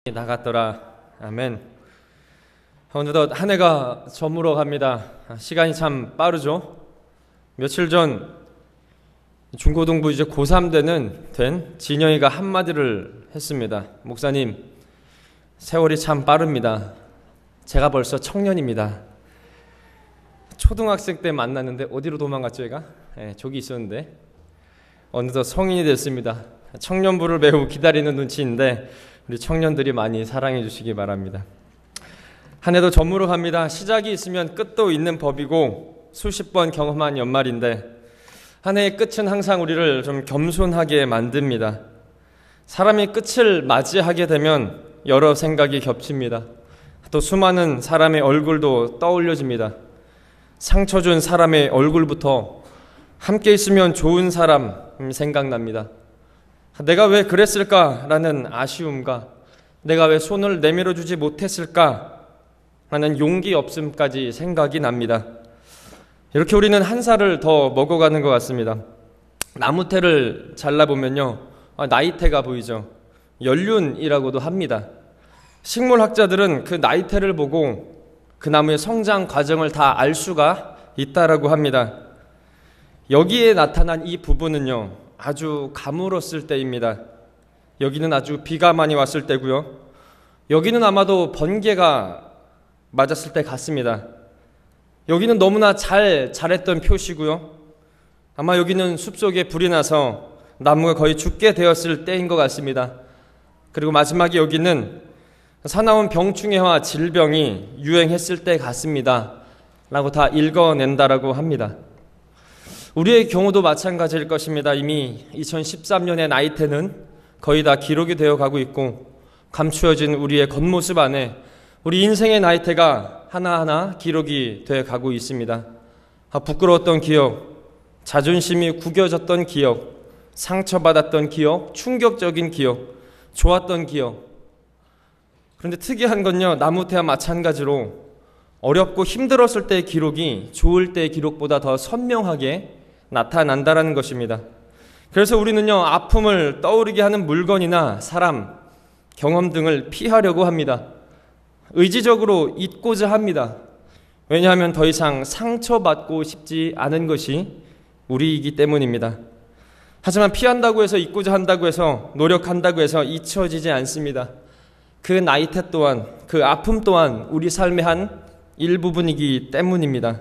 나갔더라. 아멘. 어느덧 한 해가 저물어 갑니다. 시간이 참 빠르죠. 며칠 전 중고등부 이제 고3 된 진영이가 한마디를 했습니다. 목사님, 세월이 참 빠릅니다. 제가 벌써 청년입니다. 초등학생 때 만났는데 어디로 도망갔죠, 얘가? 저기 있었는데 어느덧 성인이 됐습니다. 청년부를 매우 기다리는 눈치인데 우리 청년들이 많이 사랑해 주시기 바랍니다. 한 해도 저물어 갑니다. 시작이 있으면 끝도 있는 법이고 수십 번 경험한 연말인데 한 해의 끝은 항상 우리를 좀 겸손하게 만듭니다. 사람이 끝을 맞이하게 되면 여러 생각이 겹칩니다. 또 수많은 사람의 얼굴도 떠올려집니다. 상처 준 사람의 얼굴부터 함께 있으면 좋은 사람 생각납니다. 내가 왜 그랬을까라는 아쉬움과 내가 왜 손을 내밀어 주지 못했을까라는 용기 없음까지 생각이 납니다. 이렇게 우리는 한 살을 더 먹어가는 것 같습니다. 나무테를 잘라보면요, 나이테가 보이죠. 연륜이라고도 합니다. 식물학자들은 그 나이테를 보고 그 나무의 성장 과정을 다 알 수가 있다라고 합니다. 여기에 나타난 이 부분은요, 아주 가물었을 때입니다. 여기는 아주 비가 많이 왔을 때고요. 여기는 아마도 번개가 맞았을 때 같습니다. 여기는 너무나 자랬던 표시고요. 아마 여기는 숲속에 불이 나서 나무가 거의 죽게 되었을 때인 것 같습니다. 그리고 마지막에 여기는 사나운 병충해와 질병이 유행했을 때 같습니다. 라고 다 읽어낸다라고 합니다. 우리의 경우도 마찬가지일 것입니다. 이미 2013년의 나이테는 거의 다 기록이 되어 가고 있고 감추어진 우리의 겉모습 안에 우리 인생의 나이테가 하나하나 기록이 되어 가고 있습니다. 부끄러웠던 기억, 자존심이 구겨졌던 기억, 상처받았던 기억, 충격적인 기억, 좋았던 기억. 그런데 특이한 건요, 나무테와 마찬가지로 어렵고 힘들었을 때의 기록이 좋을 때의 기록보다 더 선명하게 나타난다라는 것입니다. 그래서 우리는요, 아픔을 떠오르게 하는 물건이나 사람, 경험 등을 피하려고 합니다. 의지적으로 잊고자 합니다. 왜냐하면 더 이상 상처받고 싶지 않은 것이 우리이기 때문입니다. 하지만 피한다고 해서 잊고자 한다고 해서 노력한다고 해서 잊혀지지 않습니다. 그 나이테 또한, 그 아픔 또한 우리 삶의 한 일부분이기 때문입니다.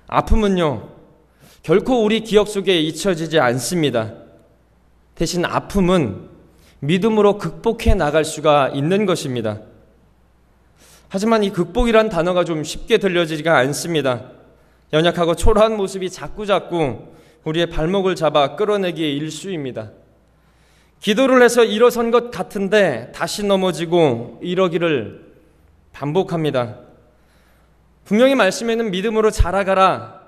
아픔은요, 결코 우리 기억 속에 잊혀지지 않습니다. 대신 아픔은 믿음으로 극복해 나갈 수가 있는 것입니다. 하지만 이 극복이란 단어가 좀 쉽게 들려지지가 않습니다. 연약하고 초라한 모습이 자꾸자꾸 우리의 발목을 잡아 끌어내기의 일쑤입니다. 기도를 해서 일어선 것 같은데 다시 넘어지고 이러기를 반복합니다. 분명히 말씀에는 믿음으로 자라가라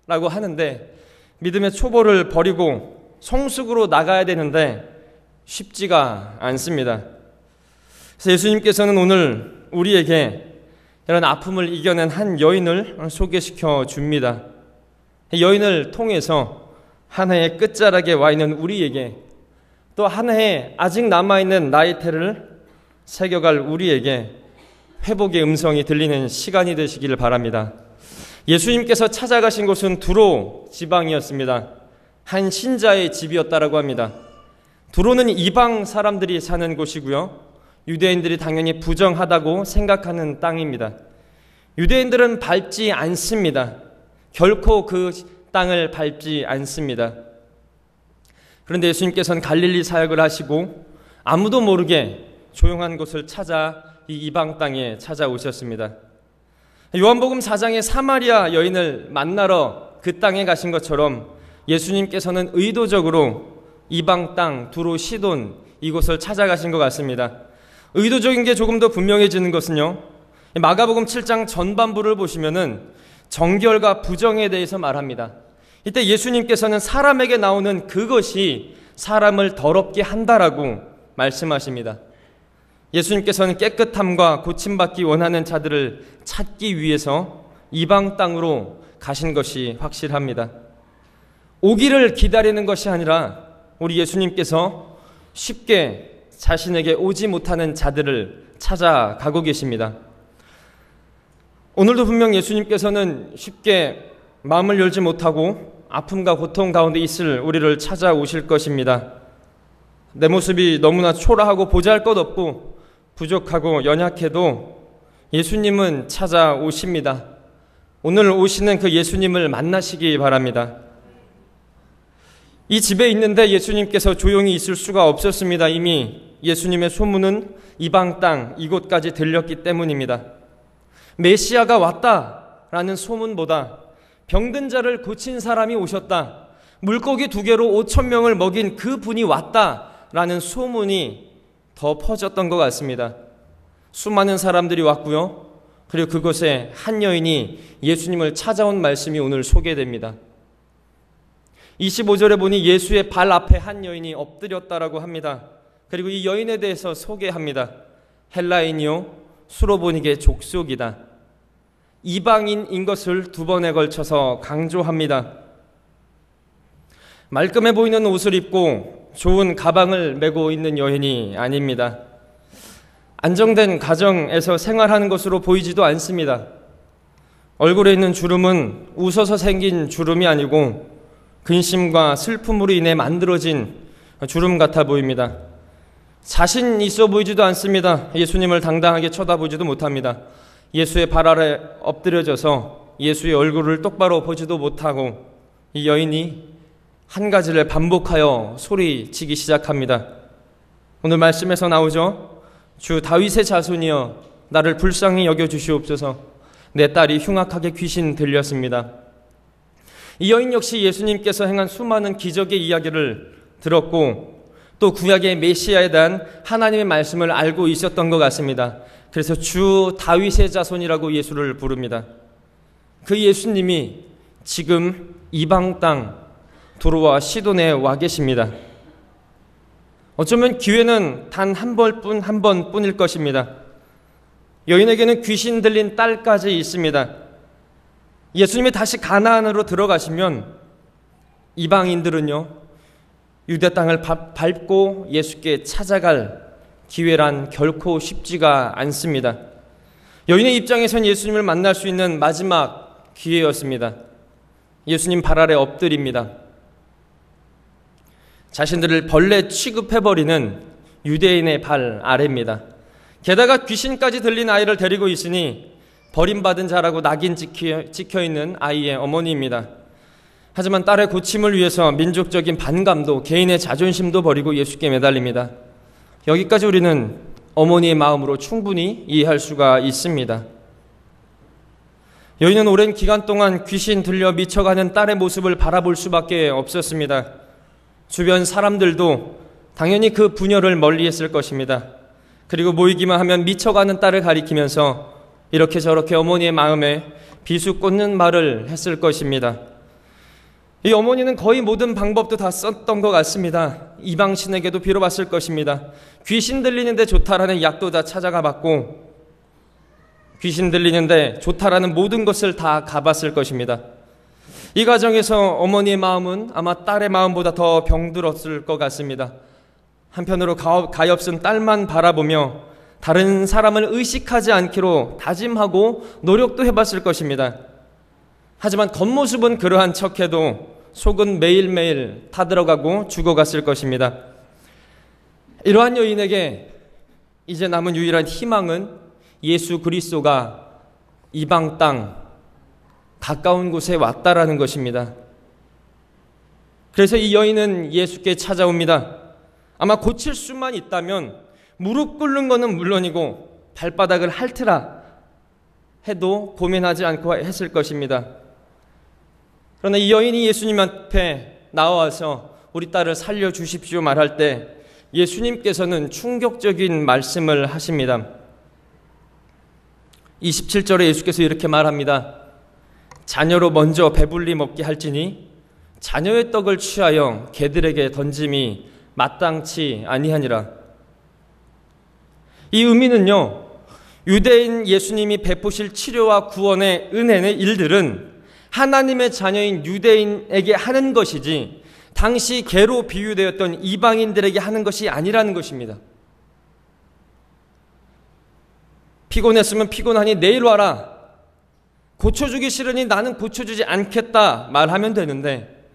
라고 하는데 믿음의 초보를 버리고 성숙으로 나가야 되는데 쉽지가 않습니다. 그래서 예수님께서는 오늘 우리에게 이런 아픔을 이겨낸 한 여인을 소개시켜 줍니다. 여인을 통해서 한 해의 끝자락에 와 있는 우리에게, 또 한 해에 아직 남아있는 나이테를 새겨갈 우리에게 회복의 음성이 들리는 시간이 되시기를 바랍니다. 예수님께서 찾아가신 곳은 두로 지방이었습니다. 한 신자의 집이었다라고 합니다. 두로는 이방 사람들이 사는 곳이고요. 유대인들이 당연히 부정하다고 생각하는 땅입니다. 유대인들은 밟지 않습니다. 결코 그 땅을 밟지 않습니다. 그런데 예수님께서는 갈릴리 사역을 하시고 아무도 모르게 조용한 곳을 찾아 이 이방 땅에 찾아오셨습니다. 요한복음 4장의 사마리아 여인을 만나러 그 땅에 가신 것처럼 예수님께서는 의도적으로 이방 땅 두로 시돈 이곳을 찾아가신 것 같습니다. 의도적인 게 조금 더 분명해지는 것은요, 마가복음 7장 전반부를 보시면은 정결과 부정에 대해서 말합니다. 이때 예수님께서는 사람에게 나오는 그것이 사람을 더럽게 한다라고 말씀하십니다. 예수님께서는 깨끗함과 고침받기 원하는 자들을 찾기 위해서 이방 땅으로 가신 것이 확실합니다. 오기를 기다리는 것이 아니라 우리 예수님께서 쉽게 자신에게 오지 못하는 자들을 찾아가고 계십니다. 오늘도 분명 예수님께서는 쉽게 마음을 열지 못하고 아픔과 고통 가운데 있을 우리를 찾아오실 것입니다. 내 모습이 너무나 초라하고 보잘것없고 부족하고 연약해도 예수님은 찾아오십니다. 오늘 오시는 그 예수님을 만나시기 바랍니다. 이 집에 있는데 예수님께서 조용히 있을 수가 없었습니다. 이미 예수님의 소문은 이방 땅 이곳까지 들렸기 때문입니다. 메시아가 왔다라는 소문보다 병든 자를 고친 사람이 오셨다, 물고기 2개로 5,000명을 먹인 그 분이 왔다라는 소문이 더 퍼졌던 것 같습니다. 수많은 사람들이 왔고요. 그리고 그곳에 한 여인이 예수님을 찾아온 말씀이 오늘 소개됩니다. 25절에 보니 예수의 발 앞에 한 여인이 엎드렸다라고 합니다. 그리고 이 여인에 대해서 소개합니다. 헬라인이요 수로보니게 족속이다. 이방인인 것을 2번에 걸쳐서 강조합니다. 말끔해 보이는 옷을 입고 좋은 가방을 메고 있는 여인이 아닙니다. 안정된 가정에서 생활하는 것으로 보이지도 않습니다. 얼굴에 있는 주름은 웃어서 생긴 주름이 아니고 근심과 슬픔으로 인해 만들어진 주름 같아 보입니다. 자신 있어 보이지도 않습니다. 예수님을 당당하게 쳐다보지도 못합니다. 예수의 발 아래 엎드려져서 예수의 얼굴을 똑바로 보지도 못하고 이 여인이 한 가지를 반복하여 소리치기 시작합니다. 오늘 말씀에서 나오죠. 주 다윗의 자손이여 나를 불쌍히 여겨주시옵소서. 내 딸이 흉악하게 귀신 들렸습니다. 이 여인 역시 예수님께서 행한 수많은 기적의 이야기를 들었고 또 구약의 메시아에 대한 하나님의 말씀을 알고 있었던 것 같습니다. 그래서 주 다윗의 자손이라고 예수를 부릅니다. 그 예수님이 지금 이방 땅 두로와 시돈에 와 계십니다. 어쩌면 기회는 단 한 번뿐일 것입니다. 여인에게는 귀신 들린 딸까지 있습니다. 예수님이 다시 가나안으로 들어가시면 이방인들은요 유대 땅을 밟고 예수께 찾아갈 기회란 결코 쉽지가 않습니다. 여인의 입장에선 예수님을 만날 수 있는 마지막 기회였습니다. 예수님 발 아래 엎드립니다. 자신들을 벌레 취급해버리는 유대인의 발 아래입니다. 게다가 귀신까지 들린 아이를 데리고 있으니 버림받은 자라고 낙인 찍혀있는 아이의 어머니입니다. 하지만 딸의 고침을 위해서 민족적인 반감도 개인의 자존심도 버리고 예수께 매달립니다. 여기까지 우리는 어머니의 마음으로 충분히 이해할 수가 있습니다. 여인은 오랜 기간 동안 귀신 들려 미쳐가는 딸의 모습을 바라볼 수밖에 없었습니다. 주변 사람들도 당연히 그 부녀를 멀리했을 것입니다. 그리고 모이기만 하면 미쳐가는 딸을 가리키면서 이렇게 저렇게 어머니의 마음에 비수꽂는 말을 했을 것입니다. 이 어머니는 거의 모든 방법도 다 썼던 것 같습니다. 이방신에게도 빌어봤을 것입니다. 귀신 들리는데 좋다라는 약도 다 찾아가 봤고 귀신 들리는데 좋다라는 모든 것을 다 가봤을 것입니다. 이 과정에서 어머니의 마음은 아마 딸의 마음보다 더 병들었을 것 같습니다. 한편으로 가엾은 딸만 바라보며 다른 사람을 의식하지 않기로 다짐하고 노력도 해봤을 것입니다. 하지만 겉모습은 그러한 척해도 속은 매일매일 타들어가고 죽어갔을 것입니다. 이러한 여인에게 이제 남은 유일한 희망은 예수 그리스도가 이방 땅 가까운 곳에 왔다라는 것입니다. 그래서 이 여인은 예수께 찾아옵니다. 아마 고칠 수만 있다면 무릎 꿇는 것은 물론이고 발바닥을 핥으라 해도 고민하지 않고 했을 것입니다. 그러나 이 여인이 예수님 앞에 나와서 우리 딸을 살려주십시오 말할 때 예수님께서는 충격적인 말씀을 하십니다. 27절에 예수께서 이렇게 말합니다. 자녀로 먼저 배불리 먹게 할지니 자녀의 떡을 취하여 개들에게 던짐이 마땅치 아니하니라. 이 의미는요, 유대인 예수님이 베푸실 치료와 구원의 은혜의 일들은 하나님의 자녀인 유대인에게 하는 것이지 당시 개로 비유되었던 이방인들에게 하는 것이 아니라는 것입니다. 피곤했으면 피곤하니 내일 와라. 고쳐주기 싫으니 나는 고쳐주지 않겠다 말하면 되는데,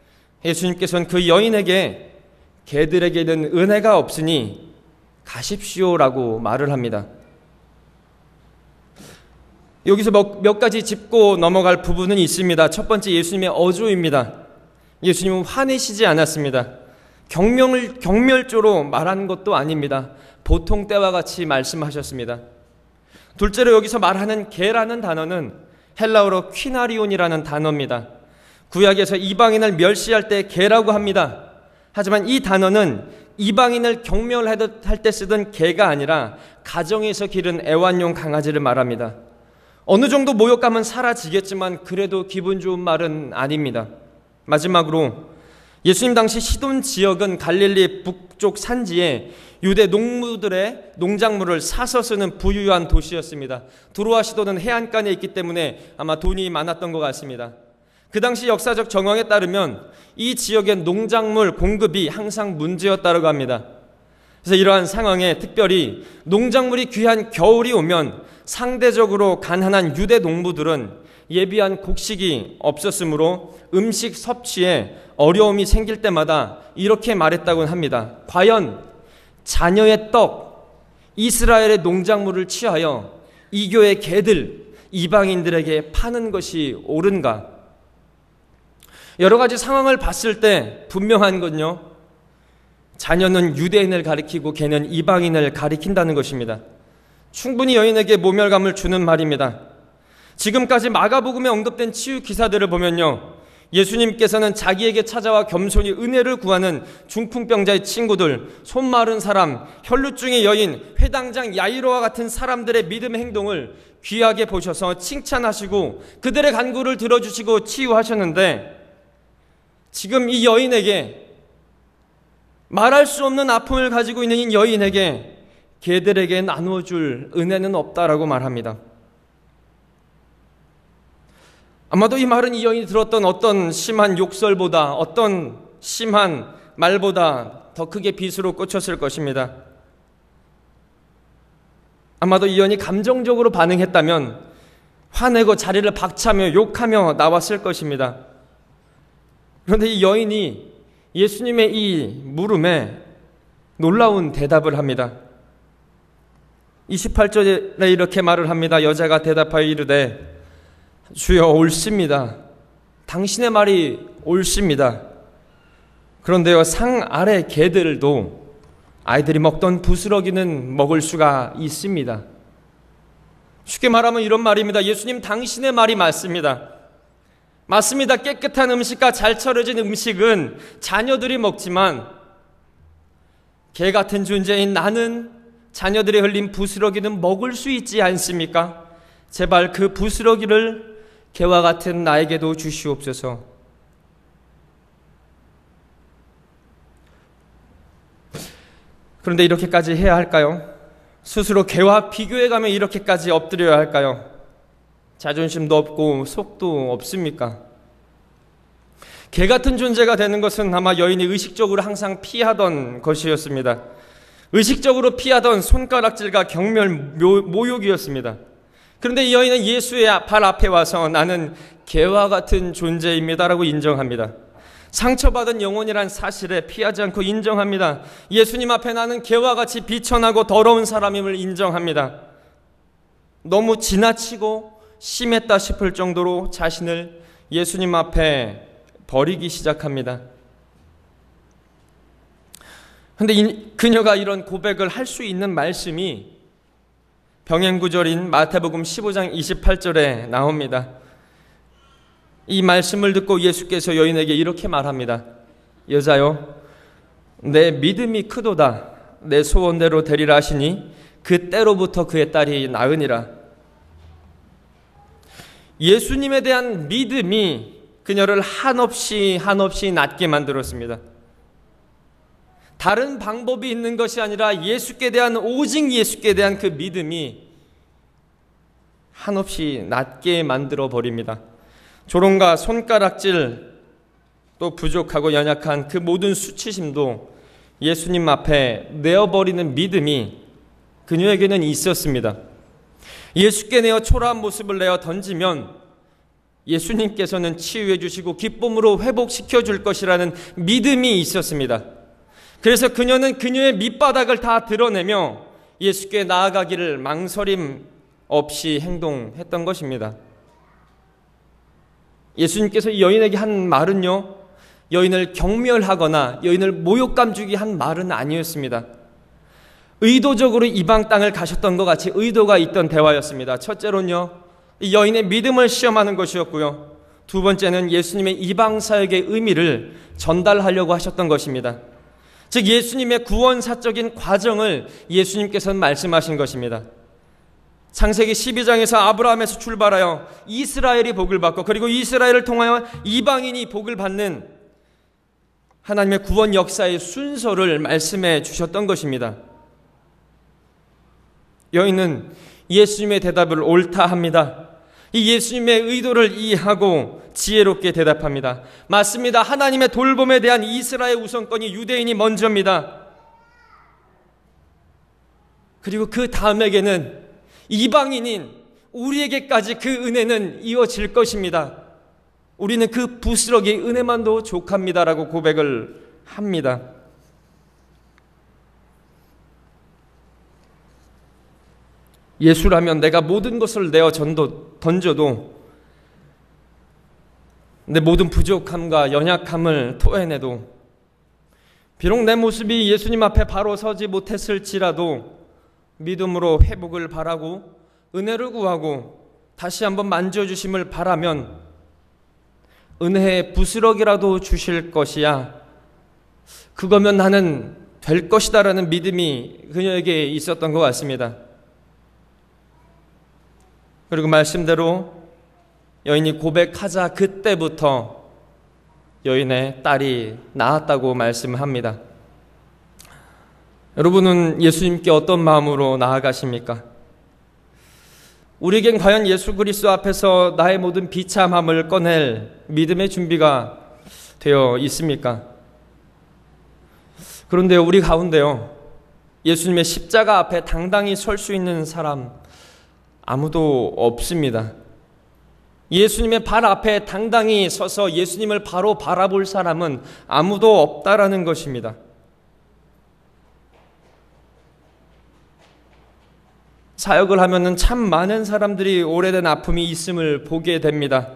예수님께서는 그 여인에게 개들에게는 은혜가 없으니 가십시오라고 말을 합니다. 여기서 몇 가지 짚고 넘어갈 부분은 있습니다. 첫 번째, 예수님의 어조입니다. 예수님은 화내시지 않았습니다. 경멸조로 말한 것도 아닙니다. 보통 때와 같이 말씀하셨습니다. 둘째로, 여기서 말하는 개라는 단어는 헬라어로 퀴나리온이라는 단어입니다. 구약에서 이방인을 멸시할 때 개라고 합니다. 하지만 이 단어는 이방인을 경멸할 때 쓰던 개가 아니라 가정에서 기른 애완용 강아지를 말합니다. 어느 정도 모욕감은 사라지겠지만 그래도 기분 좋은 말은 아닙니다. 마지막으로, 예수님 당시 시돈 지역은 갈릴리 북쪽 산지에 유대 농부들의 농작물을 사서 쓰는 부유한 도시였습니다. 두로와 시돈은 해안가에 있기 때문에 아마 돈이 많았던 것 같습니다. 그 당시 역사적 정황에 따르면 이 지역의 농작물 공급이 항상 문제였다고 합니다. 그래서 이러한 상황에 특별히 농작물이 귀한 겨울이 오면 상대적으로 가난한 유대 농부들은 예비한 곡식이 없었으므로 음식 섭취에 어려움이 생길 때마다 이렇게 말했다고 합니다. 과연 자녀의 떡, 이스라엘의 농작물을 취하여 이교의 개들, 이방인들에게 파는 것이 옳은가? 여러 가지 상황을 봤을 때 분명한 건요, 자녀는 유대인을 가리키고 개는 이방인을 가리킨다는 것입니다. 충분히 여인에게 모멸감을 주는 말입니다. 지금까지 마가복음에 언급된 치유 기사들을 보면요, 예수님께서는 자기에게 찾아와 겸손히 은혜를 구하는 중풍병자의 친구들, 손 마른 사람, 혈루증의 여인, 회당장 야이로와 같은 사람들의 믿음의 행동을 귀하게 보셔서 칭찬하시고 그들의 간구를 들어주시고 치유하셨는데, 지금 이 여인에게, 말할 수 없는 아픔을 가지고 있는 이 여인에게 개들에게 나누어줄 은혜는 없다라고 말합니다. 아마도 이 말은 이 여인이 들었던 어떤 심한 욕설보다, 어떤 심한 말보다 더 크게 빗으로 꽂혔을 것입니다. 아마도 이 여인이 감정적으로 반응했다면 화내고 자리를 박차며 욕하며 나왔을 것입니다. 그런데 이 여인이 예수님의 이 물음에 놀라운 대답을 합니다. 28절에 이렇게 말을 합니다. 여자가 대답하여 이르되 주여, 옳습니다. 당신의 말이 옳습니다. 그런데요, 상 아래 개들도 아이들이 먹던 부스러기는 먹을 수가 있습니다. 쉽게 말하면 이런 말입니다. 예수님, 당신의 말이 맞습니다. 맞습니다. 깨끗한 음식과 잘 차려진 음식은 자녀들이 먹지만 개 같은 존재인 나는 자녀들이 흘린 부스러기는 먹을 수 있지 않습니까? 제발 그 부스러기를 개와 같은 나에게도 주시옵소서. 그런데 이렇게까지 해야 할까요? 스스로 개와 비교해가며 이렇게까지 엎드려야 할까요? 자존심도 없고 속도 없습니까? 개 같은 존재가 되는 것은 아마 여인이 의식적으로 항상 피하던 것이었습니다. 의식적으로 피하던 손가락질과 경멸, 모욕이었습니다. 그런데 이 여인은 예수의 발 앞에 와서 나는 개와 같은 존재입니다라고 인정합니다. 상처받은 영혼이란 사실에 피하지 않고 인정합니다. 예수님 앞에 나는 개와 같이 비천하고 더러운 사람임을 인정합니다. 너무 지나치고 심했다 싶을 정도로 자신을 예수님 앞에 버리기 시작합니다. 그런데 그녀가 이런 고백을 할 수 있는 말씀이 병행구절인 마태복음 15장 28절에 나옵니다. 이 말씀을 듣고 예수께서 여인에게 이렇게 말합니다. 여자여, 내 믿음이 크도다. 내 소원대로 되리라 하시니 그때로부터 그의 딸이 나으니라. 예수님에 대한 믿음이 그녀를 한없이 낫게 만들었습니다. 다른 방법이 있는 것이 아니라 예수께 대한, 오직 예수께 대한 그 믿음이 한없이 낫게 만들어 버립니다. 조롱과 손가락질, 또 부족하고 연약한 그 모든 수치심도 예수님 앞에 내어버리는 믿음이 그녀에게는 있었습니다. 예수께 내어 초라한 모습을 내어 던지면 예수님께서는 치유해 주시고 기쁨으로 회복시켜 줄 것이라는 믿음이 있었습니다. 그래서 그녀는 그녀의 밑바닥을 다 드러내며 예수께 나아가기를 망설임 없이 행동했던 것입니다. 예수님께서 이 여인에게 한 말은요, 여인을 경멸하거나 여인을 모욕감 주기 한 말은 아니었습니다. 의도적으로 이방 땅을 가셨던 것 같이 의도가 있던 대화였습니다. 첫째로는요, 이 여인의 믿음을 시험하는 것이었고요. 두 번째는 예수님의 이방 사역의 의미를 전달하려고 하셨던 것입니다. 즉 예수님의 구원사적인 과정을 예수님께서는 말씀하신 것입니다. 창세기 12장에서 아브라함에서 출발하여 이스라엘이 복을 받고 그리고 이스라엘을 통하여 이방인이 복을 받는 하나님의 구원 역사의 순서를 말씀해 주셨던 것입니다. 여인은 예수님의 대답을 옳다 합니다. 이 예수님의 의도를 이해하고 지혜롭게 대답합니다. 맞습니다. 하나님의 돌봄에 대한 이스라엘 우선권이 유대인이 먼저입니다. 그리고 그 다음에게는 이방인인 우리에게까지 그 은혜는 이어질 것입니다. 우리는 그 부스러기 은혜만도 족합니다라고 고백을 합니다. 예수라면 내가 모든 것을 내어 던져도 내 모든 부족함과 연약함을 토해내도 비록 내 모습이 예수님 앞에 바로 서지 못했을지라도 믿음으로 회복을 바라고 은혜를 구하고 다시 한번 만져주심을 바라면 은혜의 부스러기라도 주실 것이야. 그거면 나는 될 것이다라는 믿음이 그녀에게 있었던 것 같습니다. 그리고 말씀대로 여인이 고백하자 그때부터 여인의 딸이 나았다고 말씀합니다. 여러분은 예수님께 어떤 마음으로 나아가십니까? 우리에겐 과연 예수 그리스도 앞에서 나의 모든 비참함을 꺼낼 믿음의 준비가 되어 있습니까? 그런데 우리 가운데요, 예수님의 십자가 앞에 당당히 설 수 있는 사람 아무도 없습니다. 예수님의 발 앞에 당당히 서서 예수님을 바로 바라볼 사람은 아무도 없다라는 것입니다. 사역을 하면은 참 많은 사람들이 오래된 아픔이 있음을 보게 됩니다.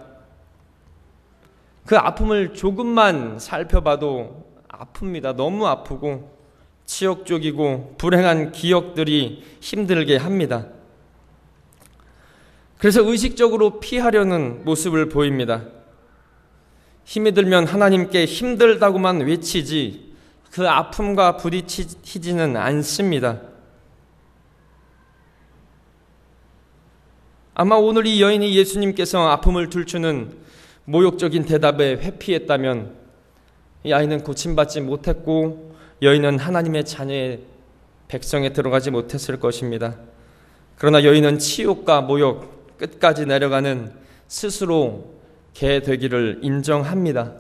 그 아픔을 조금만 살펴봐도 아픕니다. 너무 아프고 치욕적이고 불행한 기억들이 힘들게 합니다. 그래서 의식적으로 피하려는 모습을 보입니다. 힘이 들면 하나님께 힘들다고만 외치지 그 아픔과 부딪히지는 않습니다. 아마 오늘 이 여인이 예수님께서 아픔을 들추는 모욕적인 대답에 회피했다면 이 아이는 고침받지 못했고 여인은 하나님의 자녀의 백성에 들어가지 못했을 것입니다. 그러나 여인은 치욕과 모욕 끝까지 내려가는 스스로 개 되기를 인정합니다.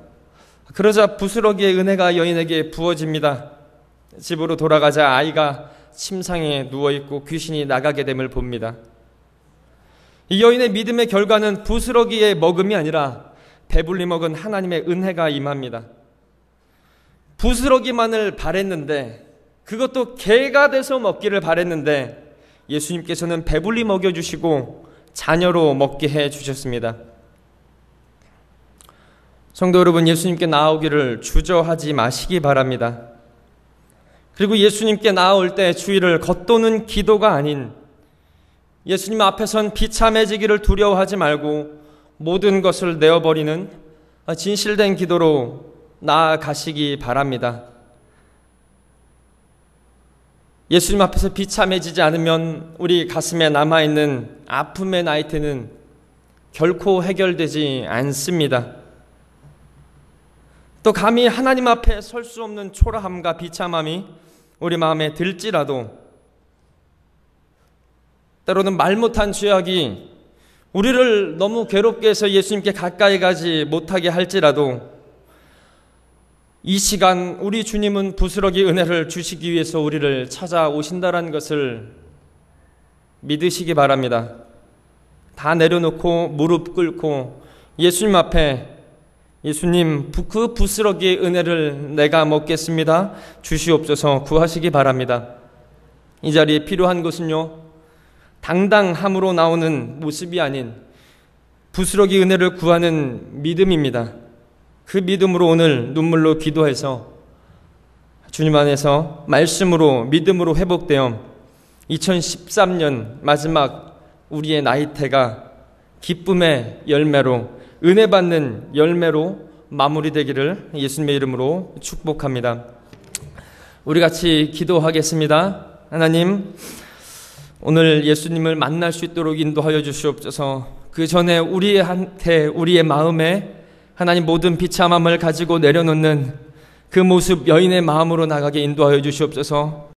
그러자 부스러기의 은혜가 여인에게 부어집니다. 집으로 돌아가자 아이가 침상에 누워있고 귀신이 나가게 됨을 봅니다. 이 여인의 믿음의 결과는 부스러기의 먹음이 아니라 배불리 먹은 하나님의 은혜가 임합니다. 부스러기만을 바랬는데, 그것도 개가 돼서 먹기를 바랬는데 예수님께서는 배불리 먹여주시고 자녀로 먹게 해주셨습니다. 성도 여러분, 예수님께 나아오기를 주저하지 마시기 바랍니다. 그리고 예수님께 나아올 때 주의를 겉도는 기도가 아닌 예수님 앞에선 비참해지기를 두려워하지 말고 모든 것을 내어버리는 진실된 기도로 나아가시기 바랍니다. 예수님 앞에서 비참해지지 않으면 우리 가슴에 남아있는 아픔의 나이테는 결코 해결되지 않습니다. 또 감히 하나님 앞에 설 수 없는 초라함과 비참함이 우리 마음에 들지라도 때로는 말 못한 죄악이 우리를 너무 괴롭게 해서 예수님께 가까이 가지 못하게 할지라도 이 시간 우리 주님은 부스러기 은혜를 주시기 위해서 우리를 찾아오신다는 것을 믿으시기 바랍니다. 다 내려놓고 무릎 꿇고 예수님 앞에 예수님 그 부스러기의 은혜를 내가 먹겠습니다. 주시옵소서 구하시기 바랍니다. 이 자리에 필요한 것은요, 당당함으로 나오는 모습이 아닌 부스러기 은혜를 구하는 믿음입니다. 그 믿음으로 오늘 눈물로 기도해서 주님 안에서 말씀으로 믿음으로 회복되어 2013년 마지막 우리의 나이테가 기쁨의 열매로 은혜 받는 열매로 마무리되기를 예수님의 이름으로 축복합니다. 우리 같이 기도하겠습니다. 하나님, 오늘 예수님을 만날 수 있도록 인도하여 주시옵소서. 그 전에 우리의 마음에 하나님 모든 비참함을 가지고 내려놓는 그 모습 여인의 마음으로 나가게 인도하여 주시옵소서.